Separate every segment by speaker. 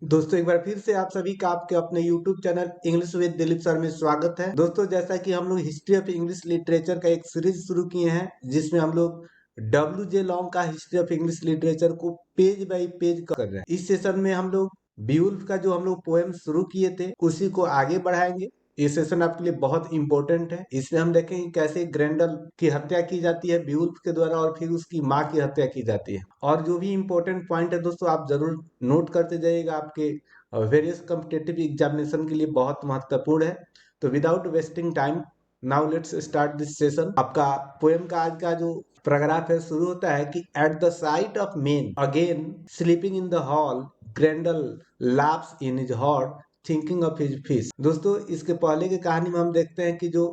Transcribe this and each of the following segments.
Speaker 1: दोस्तों एक बार फिर से आप सभी का आपके अपने YouTube channel English with Dilip sir में स्वागत है। दोस्तों जैसा कि हम लोग हिस्ट्री ऑफ इंग्लिश लिटरेचर का एक सीरीज शुरू किए हैं जिसमें हम लोग W.J. लॉन्ग का हिस्ट्री ऑफ इंग्लिश लिटरेचर को पेज बाय पेज कर रहे हैं। इस सेशन में हम लोग बीवुल्फ का जो हम लोग पोएम शुरू किए थे उसी को आगे बढ़ाएंगे। ये सेशन आपके लिए बहुत इंपॉर्टेंट है। इसमें हम देखेंगे कैसे ग्रेंडल की हत्या की जाती है बीवुल्फ के द्वारा और फिर उसकी माँ की हत्या की जाती है। और जो भी इंपॉर्टेंट पॉइंट है दोस्तों आप जरूर नोट करते जाइएगा, आपके वेरियस कॉम्पिटिटिव एग्जामिनेशन के लिए बहुत महत्वपूर्ण है। तो without wasting time now let's start this session. आपका पोएम का आज का जो पैराग्राफ है शुरू होता है कि at the sight of men again sleeping in the hall Grendel laughs in his heart thinking of his fish. दोस्तों इसके पहले की कहानी में हम देखते हैं कि जो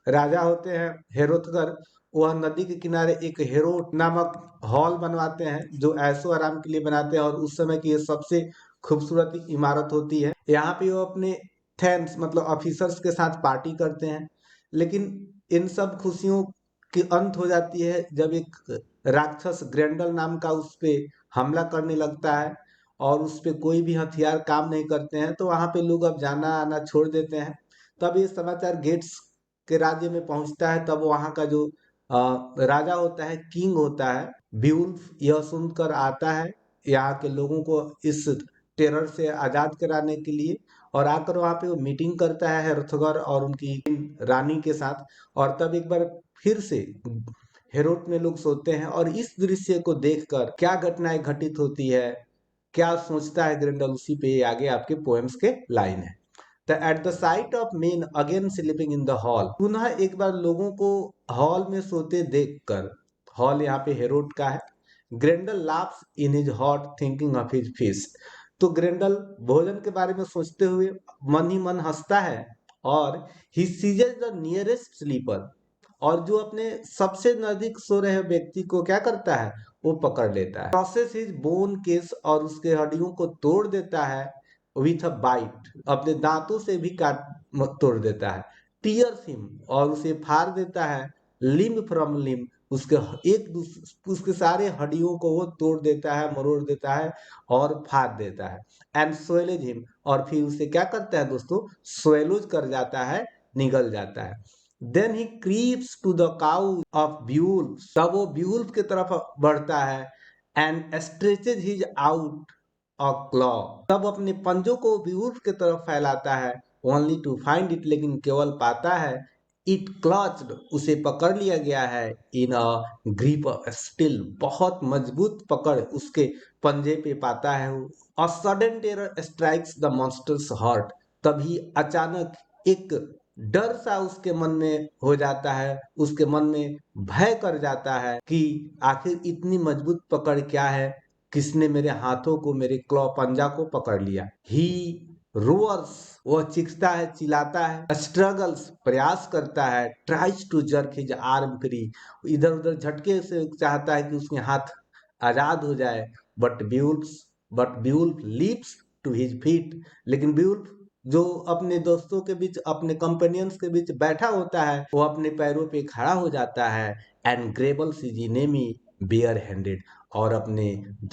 Speaker 1: राजा होते हैं हेरोदगर, वह नदी के किनारे एक हेरोट नामक हॉल बनवाते हैं जो ऐशो आराम के लिए बनाते हैं और उस समय की ये सबसे खूबसूरत इमारत होती है। यहाँ पे वो अपने थैंक्स मतलब ऑफिसर्स के साथ पार्टी करते हैं, लेकिन इन सब खुशियों की अंत हो जाती है जब एक राक्षस ग्रेंडल नाम का उस पे हमला करने लगता है और उस पे कोई भी हथियार काम नहीं करते हैं। तो वहां पे लोग अब जाना आना छोड़ देते हैं। तब ये समाचार गेट्स के राज्य में पहुंचता है। तब वहां का जो राजा होता है, किंग होता है, बीवुल्फ यह सुनकर आता है यहाँ के लोगों को इस टेरर से आजाद कराने के लिए और आकर वहां पे वो मीटिंग करता है हेरथगर और उनकी रानी के साथ। और तब एक बार फिर से हेरोट में लोग सोते हैं और इस दृश्य को देखकर क्या घटनाएं घटित होती है, क्या सोचता है ग्रेंडल, उसी पे आगे आपके पोएम्स के लाइन है। Eight the sight of men again sleeping in the hall, पुनः एक बार लोगों को हॉल में सोते देखकर, हॉल यहाँ पे हेरोट का है, Grendel laughs in his heart thinking of his fish. तो ग्रेंडल भोजन के बारे में सोचते हुए मन ही मन हंसता है और he seizes the nearest sleeper, और जो अपने सबसे नजदीक सो रहे व्यक्ति को क्या करता है, वो पकड़ लेता है। प्रोसेस हिज बोन केस, और उसके हड्डियों को तोड़ देता है विथ अ बाइट, अपने दांतों से भी काट तोड़ देता है। टीयर्स हिम, और उसे फाड़ देता है लिम्ब फ्रॉम लिम्ब, उसके उसके सारे हड्डियों को वो तोड़ देता है, मरोड़ देता है और फाड़ देता है। एंड स्वेलेज हिम, और फिर उसे क्या करता है दोस्तों, स्वेलोज कर जाता है, निगल जाता है। Then he creeps to the couch of Beowulf, तब वो ब्यूल्फ की तरफ बढ़ता है and stretches his out a claw, तब अपने पंजों को ब्यूल्फ की तरफ फैलाता है, ओनली टू फाइंड इट, लेकिन केवल पाता है इट क्लच्ड, उसे पकड़ लिया गया है, इन अ ग्रिप स्टिल, बहुत मजबूत पकड़ उसके पंजे पे पाता है। A sudden terror strikes the monsters heart, तभी अचानक एक डर सा उसके मन में हो जाता है, उसके मन में भय कर जाता है कि आखिर इतनी मजबूत पकड़ क्या है, किसने मेरे हाथों को, मेरे क्लॉ पंजा को पकड़ लिया। ही रोअर्स, वह चीखता है, चिल्लाता है, स्ट्रगल्स, प्रयास करता है, tries to jerk his arm free, इधर उधर झटके से चाहता है कि उसके हाथ आजाद हो जाए। But Beowulf leaps to his feet, लेकिन ब्यूल्फ जो अपने दोस्तों के बीच, अपने कंपेनियंस के बीच बैठा होता है, वो अपने पैरों पे खड़ा हो जाता है and grapples his enemy bare handed, और अपने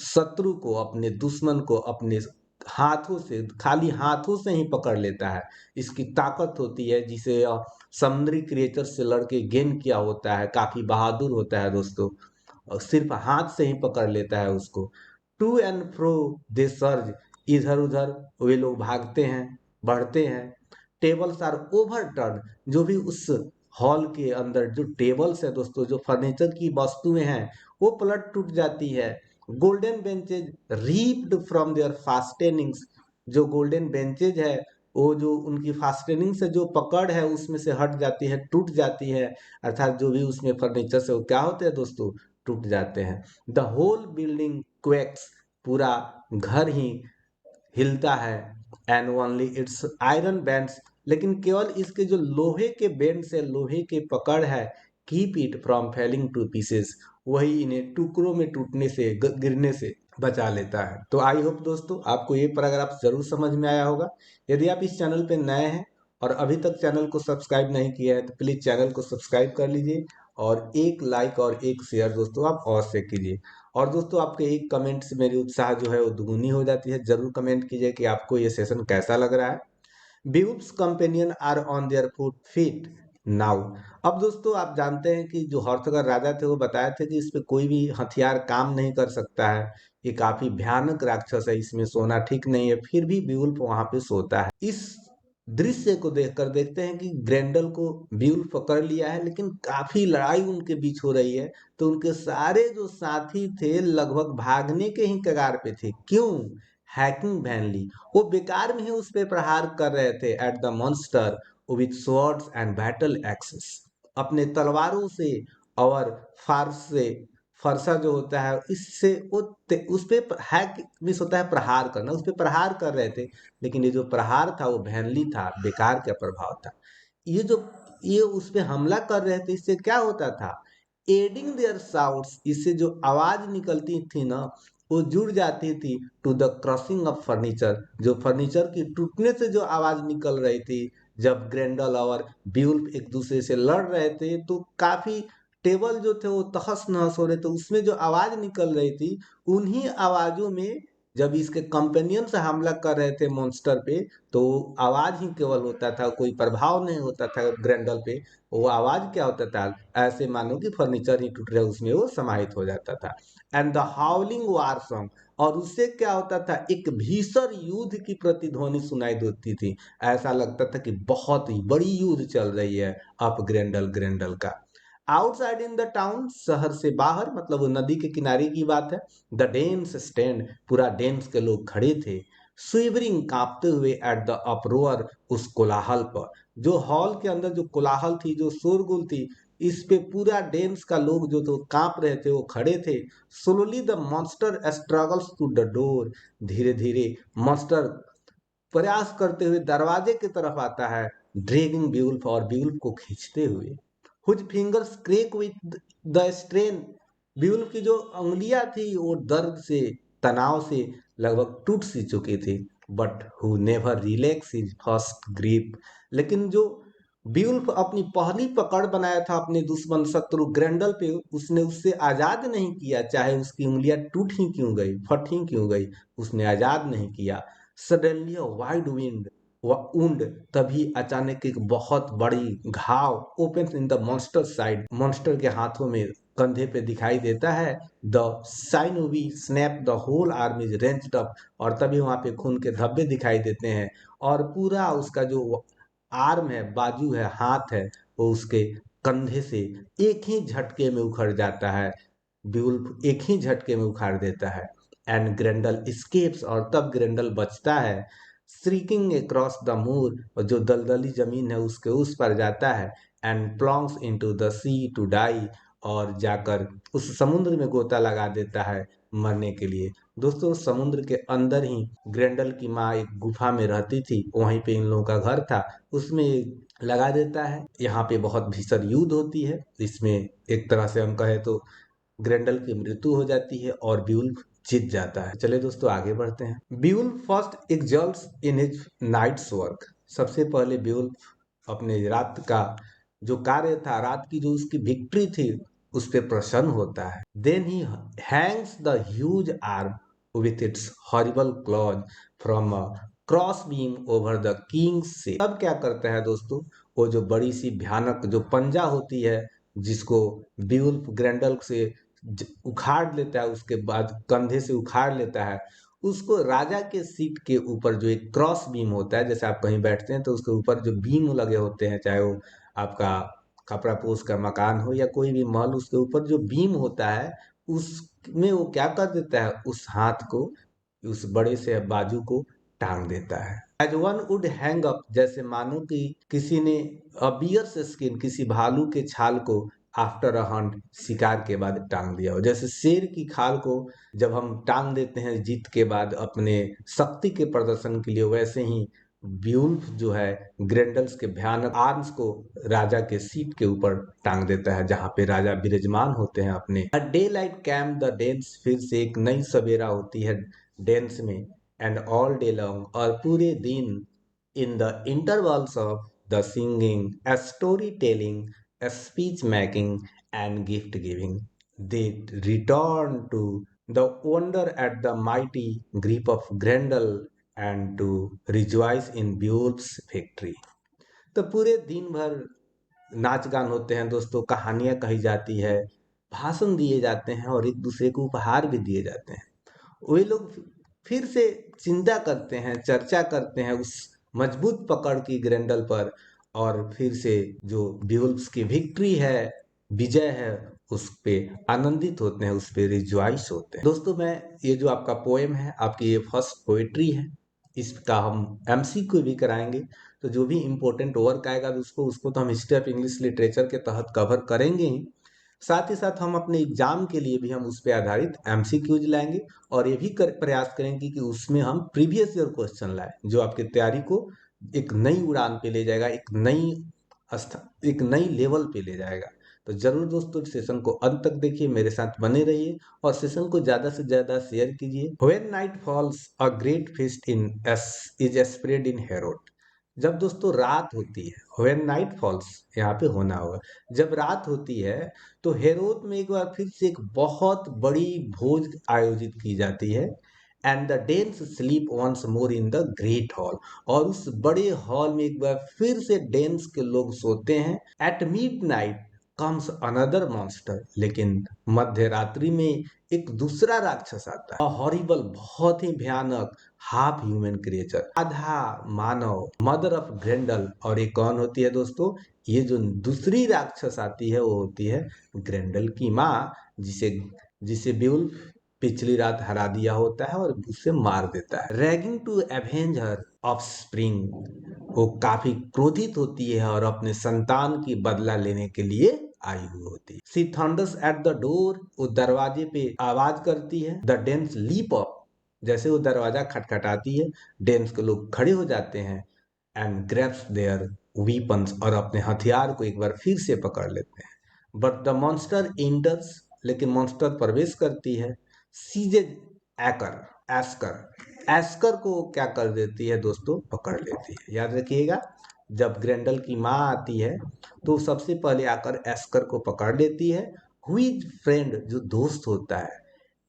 Speaker 1: शत्रु को, अपने दुश्मन को अपने हाथों से, खाली हाथों से ही पकड़ लेता है। इसकी ताकत होती है जिसे समुद्री क्रिएचर से लड़के गेन किया होता है, काफी बहादुर होता है दोस्तों, और सिर्फ हाथ से ही पकड़ लेता है उसको। To and fro they surge, इधर उधर वे लोग भागते हैं, बढ़ते हैं। टेबल्स आर ओवरटर्न, जो भी उस हॉल के अंदर जो टेबल्स है दोस्तों, जो फर्नीचर की वस्तुएं हैं, वो पलट टूट जाती है। गोल्डन बेंचेज रीप्ड फ्रॉम देयर फास्टेनिंग्स, जो गोल्डन बेंचेज है वो जो उनकी फास्टेनिंग से जो पकड़ है उसमें से हट जाती है, टूट जाती है, अर्थात जो भी उसमें फर्नीचर से वो क्या होते हैं दोस्तों, टूट जाते हैं। द होल बिल्डिंग क्वेक्स, पूरा घर ही हिलता है। And only it's iron bands, लेकिन केवल इसके जो लोहे के बैंड्स है, लोहे के पकड़ है, keep it from failing two pieces, वही इन्हें टुकड़ों में टूटने से, गिरने से बचा लेता है। तो आई होप दोस्तों आपको ये पैराग्राफ जरूर समझ में आया होगा। यदि आप इस चैनल पे नए हैं और अभी तक चैनल को सब्सक्राइब नहीं किया है तो प्लीज चैनल को सब्सक्राइब कर लीजिए और एक लाइक और एक शेयर दोस्तों आप अवश्य कीजिए। और दोस्तों आपके एक कमेंट से मेरी उत्साह जो है वो दुगुनी हो जाती है। जरूर कमेंट कीजिए कि आपको ये सेशन कैसा लग रहा है। Beowulf's companion are on their feet now। अब दोस्तों आप जानते हैं कि जो हर्थगर राजा थे वो बताए थे कि इस पे कोई भी हथियार काम नहीं कर सकता है, ये काफी भयानक राक्षस है, इसमें सोना ठीक नहीं है। फिर भी बीउल्फ वहां पे सोता है। इस दृश्य को देखकर देखते हैं कि ग्रेंडल को बीउल्फ पकड़ लिया है, लेकिन काफी लड़ाई उनके बीच हो रही है। तो उनके सारे जो साथी थे लगभग भागने के ही कगार पे थे। क्यों? हैकिंग वैनली वो बेकार में ही उस पे प्रहार कर रहे थे at the monster with swords and battle axes. अपने तलवारों से और फार्स से, फरसा जो होता है इससे वो उस पे हैक मिस होता है प्रहार करना, उस पे प्रहार कर रहे थे। लेकिन ये जो प्रहार था वो वैनली था, बेकार का प्रभाव था। ये जो ये उस पे हमला कर रहे थे इससे क्या होता था? एडिंग देयर साउंड्स, इससे जो आवाज निकलती थी ना वो जुड़ जाती थी to the crushing of furniture. जो फर्नीचर की टूटने से जो आवाज निकल रही थी जब ग्रेंडल और ब्यूल्फ एक दूसरे से लड़ रहे थे, तो काफी टेबल जो थे वो तहस नहस हो रहे थे। उसमें जो आवाज निकल रही थी उन्हीं आवाजों में जब इसके कंपेनियन से हमला कर रहे थे मॉन्स्टर पे, तो आवाज ही केवल होता था, कोई प्रभाव नहीं होता था ग्रेंडल पे। वो आवाज क्या होता था? ऐसे मानो कि फर्नीचर ही टूट रहा है, उसमें वो समाहित हो जाता था। एंड द हाउलिंग वार सॉन्ग, और उससे क्या होता था? एक भीषण युद्ध की प्रतिध्वनि सुनाई देती थी। ऐसा लगता था कि बहुत ही बड़ी युद्ध चल रही है अप ग्रेंडल ग्रेंडल का। आउटसाइड इन द टाउन, शहर से बाहर, मतलब वो नदी के किनारे की बात है। द डेन्स स्टैंड, पूरा डेन्स के लोग खड़े थे। स्विवरिंग, कांपते हुए एट द अपरोअर, उस कोलाहल पर। जो हॉल के अंदर जो कोलाहल थी, जो शोरगुल थी, इस पे पूरा डेन्स का लोग जो तो कांप रहे थे, वो खड़े थे। Slowly the monster struggles to the door, धीरे धीरे मॉन्स्टर प्रयास करते हुए दरवाजे की तरफ आता है। ड्रैगिंग ब्यूल्फ, और ब्यूल्फ को खींचते हुए। Whose fingers crack with the strain, Beowulf की जो उंगलियां थी वो दर्द से, तनाव से लगभग टूट सी चुकी थी। But who never relax his first grip, लेकिन जो ब्यूल्फ अपनी पहली पकड़ बनाया था अपने दुश्मन शत्रु ग्रेंडल पे, उसने उससे आजाद नहीं किया। चाहे उसकी उंगलियां टूट ही क्यों गई, फट ही क्यों गई, उसने आजाद नहीं किया। सडनली वाइड विंड वुंड, तभी अचानक एक बहुत बड़ी घाव open in the monster side, monster के हाथों में, कंधे पे दिखाई देता है। The sinews snap, the whole army is wrenched up, और तभी वहां पे खून के धब्बे दिखाई देते हैं। और पूरा उसका जो आर्म है, बाजू है, हाथ है, वो उसके कंधे से एक ही झटके में उखड़ जाता है। ब्यूल्फ एक ही झटके में उखाड़ देता है। एंड ग्रेंडल स्केप्स, और तब ग्रेंडल बचता है। श्रीकिंग अक्रॉस द मूर, और जो दलदली जमीन है उसके उस पर जाता है। And plunges into the sea to die, और जाकर उस समुद्र में गोता लगा देता है मरने के लिए। दोस्तों समुद्र के अंदर ही ग्रेंडल की माँ एक गुफा में रहती थी, वहीं पे इन लोगों का घर था, उसमें लगा देता है। यहाँ पे बहुत भीषण युद्ध होती है। इसमें एक तरह से हम कहें तो ग्रेंडल की मृत्यु हो जाती है और ब्यूल्फ जीत जाता है। चलिए दोस्तों आगे बढ़ते हैं। Beowulf first exults in his night's work, सबसे पहले ब्यूल्फ अपने रात का जो कार्य था, रात की जो उसकी विक्ट्री थी, उस पे प्रसन्न होता है। Then he hangs the huge arm with its horrible claws from a cross beam over the king's seat. अब क्या करता है दोस्तों? वो जो बड़ी सी भयानक जो पंजा होती है, जिसको ब्यूल्फ ग्रेंडल से उखाड़ लेता है, उसके बाद कंधे से उखाड़ लेता है, उसको राजा के सीट के ऊपर जो एक क्रॉस बीम होता है, जैसे आप कहीं बैठते हैं तो उसके ऊपर जो बीम लगे होते हैं, चाहे वो आपका कपड़ा पोस का मकान हो या कोई भी महल, उसके ऊपर जो बीम होता है उसमें वो क्या कर देता है, उस हाथ को, उस बड़े से बाजू को टांग देता है। As one would hang up, जैसे मानो कि किसी ने बियर स्किन, किसी भालू के छाल को आफ्टर अ हंट, शिकार के बाद टांग दिया हो। जैसे शेर की खाल को जब हम टांग देते हैं जीत के बाद अपने शक्ति के प्रदर्शन के लिए, वैसे ही ब्यूल्फ जो है ग्रेंडल्स के भयानक आर्म्स को राजा के सीट के ऊपर टांग देता है, जहां पे राजा विराजमान होते हैं अपने। Day light camp the dense, फिर से एक नई सवेरा होती है डेंस में। एंड ऑल डे लॉन्ग, और पूरे दिन, in the intervals of the singing, story telling, speech making and gift giving, they return to the wonder at the mighty grip of Grendel and to rejoice in Beowulf's victory। तो पूरे दिन भर नाच गान होते हैं दोस्तों, कहानियां कही जाती है, भाषण दिए जाते हैं और एक दूसरे को उपहार भी दिए जाते हैं। वे लोग फिर से चिंता करते हैं, चर्चा करते हैं उस मजबूत पकड़ की ग्रेंडल पर, और फिर से जो ब्यूल्स की विक्ट्री है, विजय है, उस पे आनंदित होते हैं, उस पे रिजॉइस होते हैं। दोस्तों, मैं ये जो आपका पोएम है, आपकी ये फर्स्ट पोएट्री है, इसका हम एमसीक्यू भी कराएंगे। तो जो भी इम्पोर्टेंट वर्क आएगा उसको उसको तो हम हिस्ट्री ऑफ इंग्लिश लिटरेचर के तहत कवर करेंगे ही, साथ ही साथ हम अपने एग्जाम के लिए भी हम उस पर आधारित एमसीक्यूज लाएंगे, और ये भी प्रयास करेंगे कि उसमें हम प्रीवियस ईयर क्वेश्चन लाए जो आपकी तैयारी को एक नई उड़ान पे ले जाएगा, एक नई लेवल पे ले जाएगा। तो जरूर दोस्तों सेशन को अंत तक देखिए, मेरे साथ बने रहिए और सेशन को ज्यादा से ज्यादा शेयर कीजिए। When night falls a great feast in एस इज स्प्रेड इन हेरोड। जब दोस्तों रात होती है, व्हेन नाइट फॉल्स यहाँ पे होना होगा, जब रात होती है तो हेरोद में एक बार फिर से एक बहुत बड़ी भोज आयोजित की जाती है। And the Danes sleep once more in the great hall, और उस बड़े हॉल में एक बार फिर से डेन्स के लोग सोते हैं। At mid night comes another monster, लेकिन मध्य रात्रि में एक दूसरा राक्षस आता है, हॉरिबल, बहुत ही भयानक, हाफ ह्यूमन क्रिएचर, आधा मानव, मदर ऑफ ग्रेंडल। और ये कौन होती है दोस्तों? ये जो दूसरी राक्षस आती है वो होती है ग्रेंडल की माँ, जिसे जिसे बेवुल्फ पिछली रात हरा दिया होता है और उसे मार देता है। Raging to avenge her offspring, वो काफी क्रोधित होती है और अपने संतान की बदला लेने के लिए आई हुई होती है। सी थंडर्स एट द डोर, वो दरवाजे पे आवाज करती है। द डेंस लीप अप, जैसे वो दरवाजा खटखटाती है, डेंस के लोग खड़े हो जाते हैं। एंड ग्रैब्स देयर वीपन्स, और अपने हथियार को एक बार फिर से पकड़ लेते हैं। बट द मॉन्स्टर एंटर्स, लेकिन मॉन्स्टर प्रवेश करती है। सीजे एकर एस्कर, एस्कर को क्या कर देती है दोस्तों? पकड़ लेती है। याद रखिएगा, जब ग्रेंडल की माँ आती है तो सबसे पहले आकर एस्कर को पकड़ लेती है। हुई फ्रेंड, जो दोस्त होता है,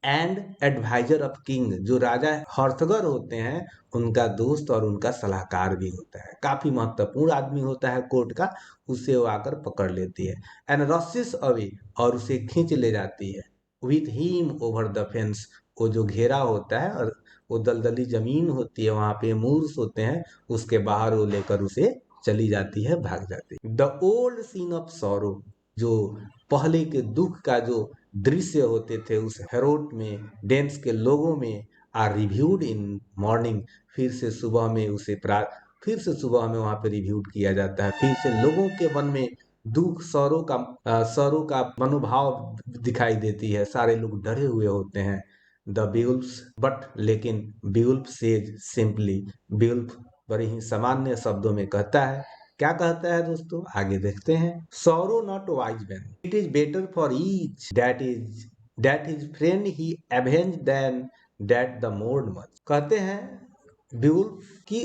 Speaker 1: एंड एडवाइजर ऑफ किंग, जो राजा हर्थगर होते हैं, उनका दोस्त और उनका सलाहकार भी होता है, काफी महत्वपूर्ण आदमी होता है कोर्ट का, उसे वो आकर पकड़ लेती है। एंड रसेस अवे, और उसे खींच ले जाती है। With him over the fence, वो जो घेरा होता है और वो दलदली जमीन होती है, वहां पे मूर्स होते हैं, उसके बाहर वो लेकर उसे चली जाती है, भाग जाती है। The old scene of sorrow, जो पहले के दुख का जो दृश्य होते थे उस हेरोड में, डेंस के लोगों में, आर रिव्यूड इन मॉर्निंग, फिर से सुबह में फिर से सुबह में वहां पे रिव्यूड किया जाता है। फिर से लोगों के मन में दुख, सौरों का मनोभाव दिखाई देती है, सारे लोग डरे हुए होते हैं। द ब्यूल्फ्स, बट लेकिन ब्यूल्फ सेज सिंपली, ब्यूल्फ बड़े ही सामान्य शब्दों में कहता है। क्या कहता है दोस्तों? आगे देखते हैं। Sorrow not wise man, it is better for each that his friend he avenge than that the mourn much. कहते हैं ब्यूल्फ की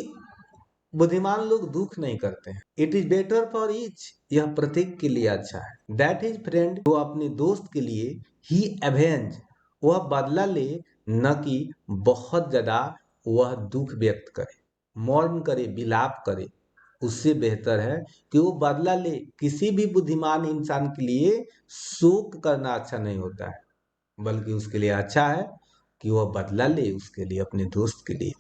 Speaker 1: बुद्धिमान लोग दुख नहीं करते हैं। It is better for each, यह प्रत्येक के लिए अच्छा है। दैट इज फ्रेंड, वो अपने दोस्त के लिए, ही एवेंज, वह बदला ले, न कि बहुत ज्यादा वह दुख व्यक्त करे, मौन करे, विलाप करे। उससे बेहतर है कि वो बदला ले। किसी भी बुद्धिमान इंसान के लिए शोक करना अच्छा नहीं होता है, बल्कि उसके लिए अच्छा है कि वह बदला ले उसके लिए, अपने दोस्त के लिए।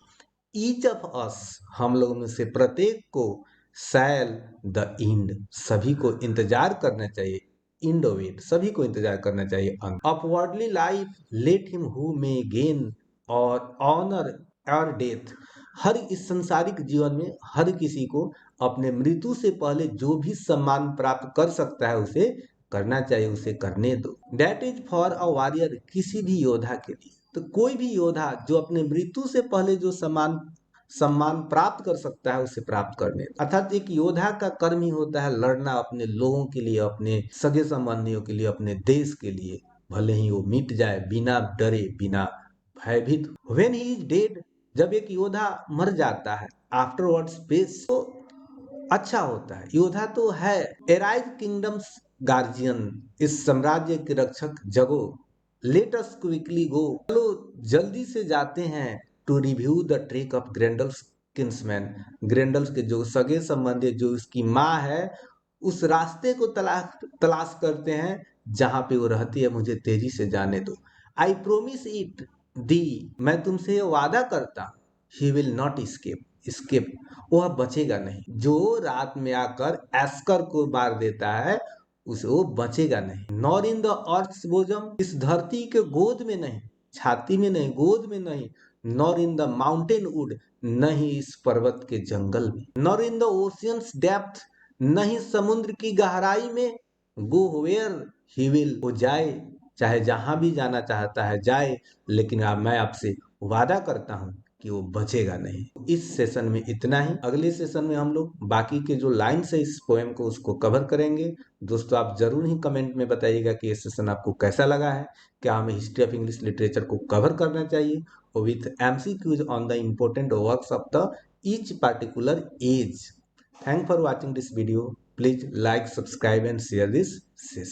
Speaker 1: ईच ऑफ अस, हम लोगों में से प्रत्येक को, सैल द इंड, सभी को इंतजार करना चाहिए, इंड वेट, सभी को इंतजार करना चाहिए अंत। Upwardly life let him who may gain और ऑनर और डेथ, हर इस संसारिक जीवन में हर किसी को अपने मृत्यु से पहले जो भी सम्मान प्राप्त कर सकता है उसे करना चाहिए, उसे करने दो। That is for a warrior, किसी भी योद्धा के लिए। तो कोई भी योद्धा जो अपने मृत्यु से पहले जो सम्मान प्राप्त कर सकता है उसे प्राप्त करने, अर्थात एक योद्धा का कर्म ही होता है लड़ना अपने लोगों के लिए, अपने सगे संबंधियों के लिए, अपने देश के लिए, भले ही वो मिट जाए, बिना डरे, बिना भयभीत। व्हेन ही इज डेड, जब एक योद्धा मर जाता है, आफ्टरवर्ड्स पेस, तो अच्छा होता है, योद्धा तो है। एराइज किंगडम्स गार्जियन, इस साम्राज्य के रक्षक जगो, लेट अस क्विकली गो, चलो जल्दी से जाते हैं to review the trick of Grendel's kinsman, Grendel's के जो सगे संबंधी जो उसकी माँ है उस रास्ते को तलाश करते हैं जहां पे वो रहती है, मुझे तेजी से जाने दो। आई प्रोमिस इट दी, मैं तुमसे ये वादा करता, ही विल नॉट स्केप, वह बचेगा नहीं। जो रात में आकर एस्कर को मार देता है उसे वो बचेगा नहीं। Nor in the earth bosom, इस धरती के गोद में नहीं, छाती में नहीं, गोद में नहीं। Nor in the mountain would, नहीं इस पर्वत के जंगल में। Nor in the oceans depth, नहीं समुद्र की गहराई में। गो वेयर ही विल, वो जाए, चाहे जहां भी जाना चाहता है जाए, लेकिन मैं आपसे वादा करता हूं कि वो बचेगा नहीं। इस सेशन में इतना ही। अगले सेशन में हम लोग बाकी के जो लाइन्स है इस पोएम को उसको कवर करेंगे। दोस्तों आप जरूर ही कमेंट में बताइएगा कि ये सेशन आपको कैसा लगा है, क्या हमें हिस्ट्री ऑफ इंग्लिश लिटरेचर को कवर करना चाहिए, और with MCQs on the important works of the each particular age. Thanks for watching this video. Please like, subscribe and share this session.